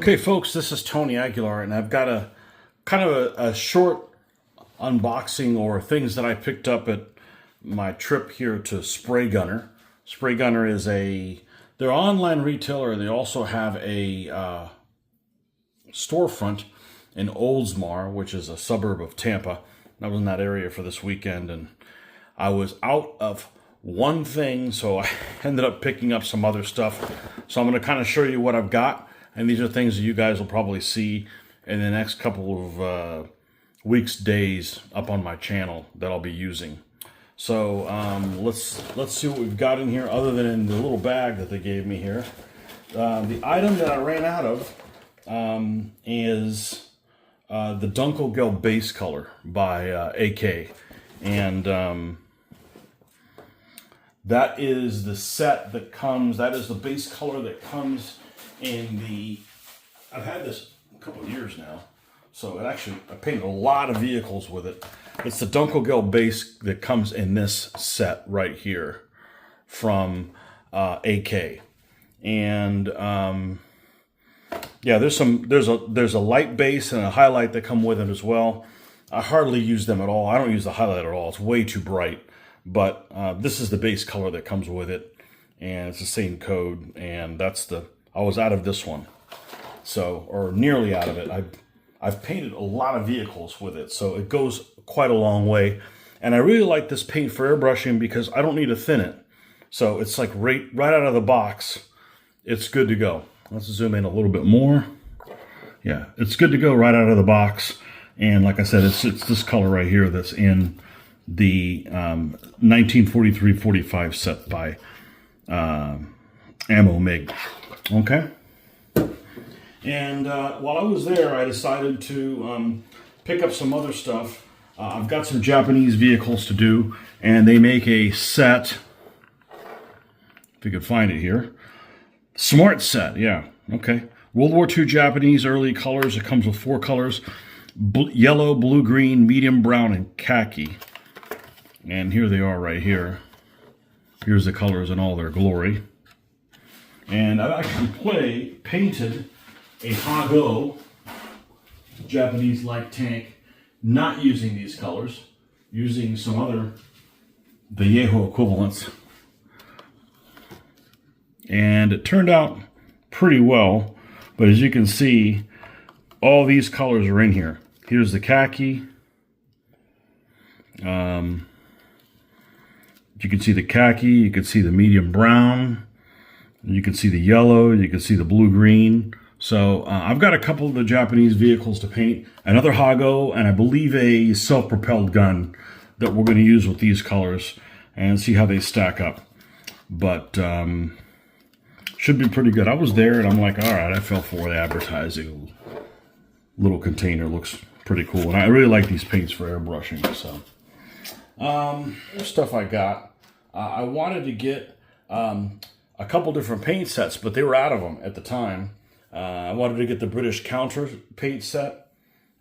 Okay, folks, this is Tony Aguilar, and I've got a kind of a short unboxing or things that I picked up at my trip here to Spraygunner. Spraygunner is they're an online retailer, and they also have a storefront in Oldsmar, which is a suburb of Tampa. I was in that area for this weekend, and I was out of one thing, so I ended up picking up some other stuff. So I'm going to kind of show you what I've got. And these are things that you guys will probably see in the next couple of weeks, days up on my channel that I'll be using. So let's see what we've got in here other than in the little bag that they gave me here. The item that I ran out of is the Dunkelgelb base color by AK. And that is the set that comes, that is the base color that comes in the, I've had this a couple of years now, so I painted a lot of vehicles with it. It's the Dunkelgelb base that comes in this set right here from AK. And yeah, there's a light base and a highlight that come with it as well. I hardly use them at all. I don't use the highlight at all. It's way too bright. But this is the base color that comes with it, and it's the same code, and I was out of this one, so, or nearly out of it. I've painted a lot of vehicles with it, so it goes quite a long way. And I really like this paint for airbrushing because I don't need to thin it. So it's like right out of the box, it's good to go. Let's zoom in a little bit more. Yeah, it's good to go right out of the box. And like I said, it's this color right here that's in the 1943-45 set by Ammo MIG. Okay. And while I was there, I decided to pick up some other stuff. I've got some Japanese vehicles to do, and they make a set, if you could find it here. Smart set, yeah, okay. World War II Japanese early colors. It comes with 4 colors: yellow, blue, green, medium brown, and khaki. And here they are right here. Here's the colors in all their glory. And I've actually painted a Hago Japanese light tank, not using these colors, using some other Vallejo equivalents. And it turned out pretty well, but as you can see, all these colors are in here. Here's the khaki. You can see the khaki, you can see the medium brown, you can see the yellow, you can see the blue-green. So I've got a couple of the Japanese vehicles to paint, another Hago, and I believe a self-propelled gun that we're going to use with these colors and see how they stack up. But should be pretty good. I was there and I'm like, all right, I fell for the advertising. Little container looks pretty cool. And I really like these paints for airbrushing. So stuff I got. I wanted to get a couple different paint sets, but they were out of them at the time. I wanted to get the British Counter paint set,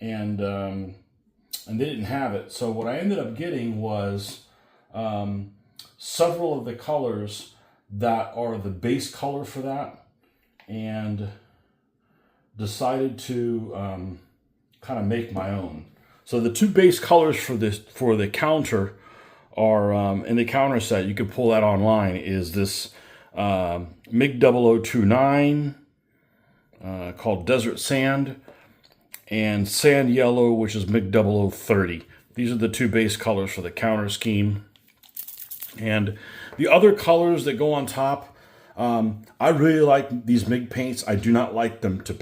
and they didn't have it. So what I ended up getting was several of the colors that are the base color for that, and decided to kind of make my own. So the 2 base colors for the counter are in the counter set. You can pull that online. Is this MiG 0029 called Desert Sand, and Sand Yellow, which is MiG 0030. These are the 2 base colors for the counter scheme. And the other colors that go on top, I really like these MiG paints. I do not like them to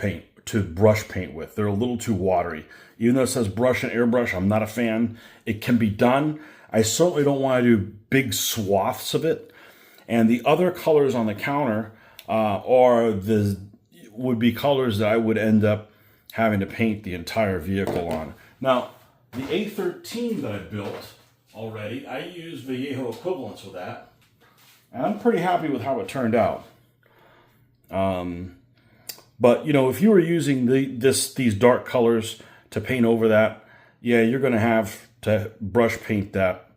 brush paint with. They're a little too watery. Even though it says brush and airbrush, I'm not a fan. It can be done. I certainly don't want to do big swaths of it. And the other colors on the counter would be colors that I would end up having to paint the entire vehicle on. Now, the A13 that I built already, I used Vallejo equivalents with that. And I'm pretty happy with how it turned out. But, you know, if you were using these dark colors to paint over that, yeah, you're going to have to brush paint that.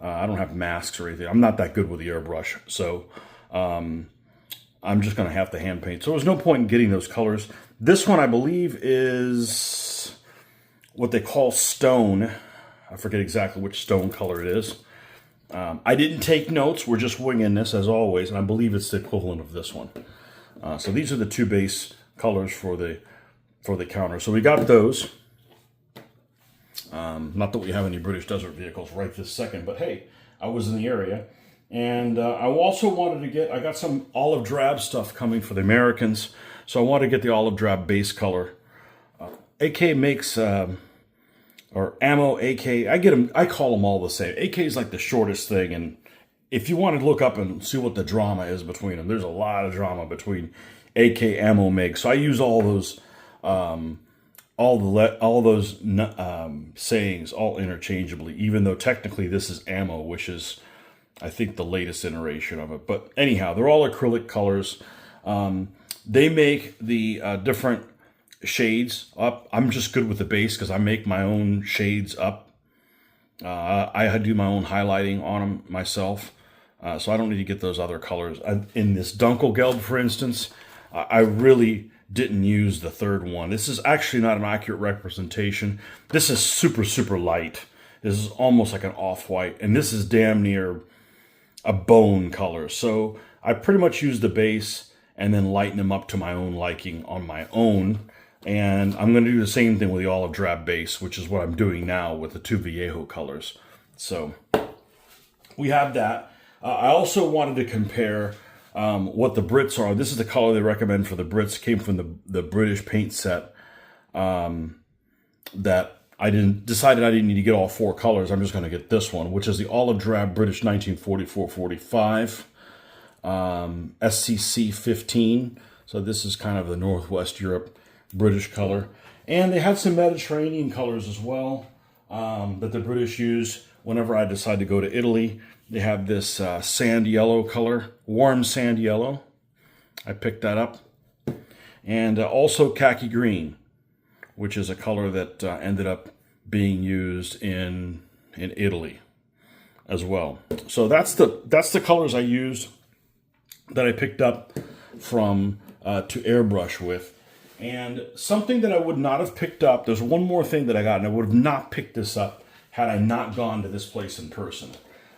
I don't have masks or anything. I'm not that good with the airbrush, so I'm just going to have to hand paint. So there's no point in getting those colors. This one, I believe, is what they call stone. I forget exactly which stone color it is. I didn't take notes. We're just winging this, as always, and I believe it's the equivalent of this one. So these are the two base colors for the counter. So we got those. Not that we have any British desert vehicles right this second, but hey, I was in the area. And I also wanted to get, I got some olive drab stuff coming for the Americans. So I wanted to get the olive drab base color. AK makes, or Ammo, AK, I get them, I call them all the same. AK is like the shortest thing. And if you want to look up and see what the drama is between them, there's a lot of drama between AK, Ammo makes. So I use all those, sayings all interchangeably, even though technically this is Ammo, which is, I think, the latest iteration of it. But anyhow, they're all acrylic colors. They make the different shades up. I'm just good with the base because I make my own shades up. I do my own highlighting on them myself. So I don't need to get those other colors. In this Dunkelgelb, for instance, I really didn't use the third one. This is actually not an accurate representation. This is super, super light. This is almost like an off-white. And this is damn near a bone color. So I pretty much use the base and then lighten them up to my own liking on my own. And I'm going to do the same thing with the olive drab base, which is what I'm doing now with the two Vallejo colors. So we have that. I also wanted to compare what the Brits are. This is the color they recommend for the Brits. Came from the British paint set that I decided I didn't need to get all four colors. I'm just going to get this one, which is the olive drab British 1944-45 SCC 15. So this is kind of the Northwest Europe British color. And they had some Mediterranean colors as well that the British use whenever I decide to go to Italy. They have this sand yellow color, warm sand yellow. I picked that up. And also khaki green, which is a color that ended up being used in Italy as well. So that's the colors I used that I picked up from to airbrush with. And something that I would not have picked up, there's one more thing that I got, and I would have not picked this up had I not gone to this place in person.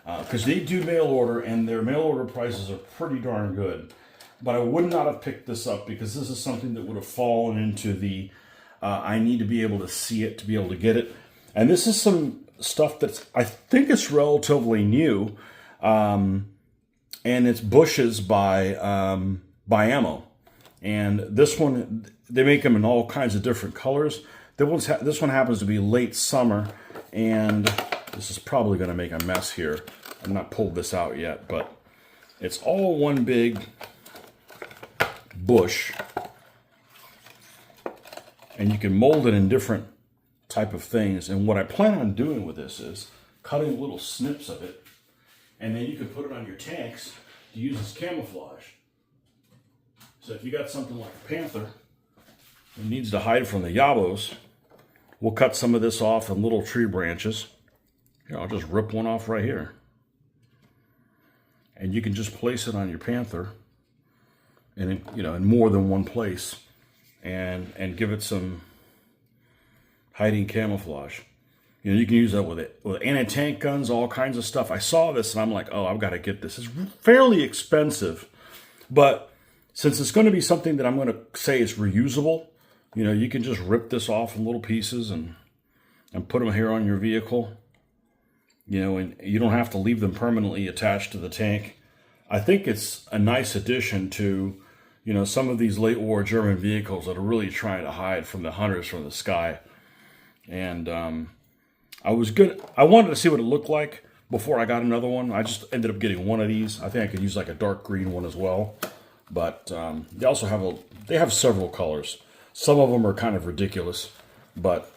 Because they do mail order, and their mail order prices are pretty darn good. But I would not have picked this up because this is something that would have fallen into the I need to be able to see it to be able to get it. And this is some stuff that's, I think it's relatively new. And it's bushes by Ammo. And this one, they make them in all kinds of different colors. This one happens to be late summer, and this is probably going to make a mess here. I've not pulled this out yet, but it's all one big bush. And you can mold it in different type of things. And what I plan on doing with this is cutting little snips of it, and then you can put it on your tanks to use as camouflage. So if you got something like a panther who needs to hide from the yabos, we'll cut some of this off in little tree branches. Here, I'll just rip one off right here. And you can just place it on your panther, and in more than one place, and give it some hiding camouflage. You can use that with anti-tank guns, all kinds of stuff. I saw this and I'm like, oh, I've got to get this. It's fairly expensive, but since it's going to be something that I'm going to say is reusable, you can just rip this off in little pieces and put them here on your vehicle. And you don't have to leave them permanently attached to the tank. I think it's a nice addition to, some of these late war German vehicles that are really trying to hide from the hunters from the sky. And I wanted to see what it looked like before I got another one. I just ended up getting one of these. I think I could use like a dark green one as well. But they also have several colors. Some of them are kind of ridiculous, but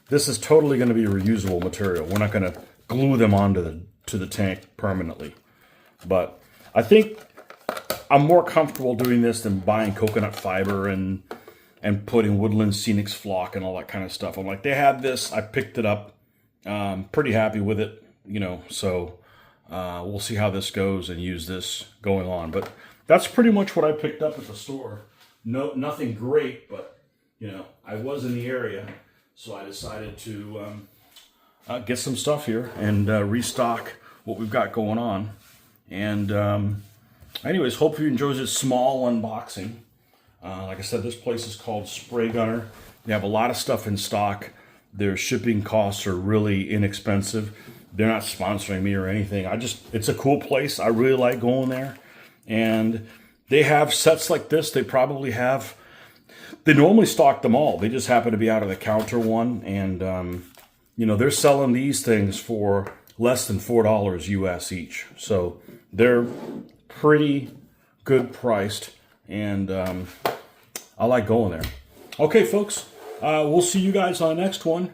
this is totally going to be reusable material. We're not going to glue them onto the tank permanently. But I think I'm more comfortable doing this than buying coconut fiber and putting Woodland Scenics flock and all that kind of stuff. I'm like, they had this. I picked it up. Pretty happy with it, so we'll see how this goes and use this going on. But that's pretty much what I picked up at the store nothing great, but you know, I was in the area, so I decided to get some stuff here and restock what we've got going on. And anyways, hope you enjoyed this small unboxing. Like I said, this place is called Spraygunner. They have a lot of stuff in stock. Their shipping costs are really inexpensive. They're not sponsoring me or anything. It's a cool place. I really like going there. And they have sets like this. They normally stock them all. They just happen to be out of the counter one. And, you know, they're selling these things for less than $4 US each. So they're pretty good priced. And I like going there. Okay, folks, we'll see you guys on the next one.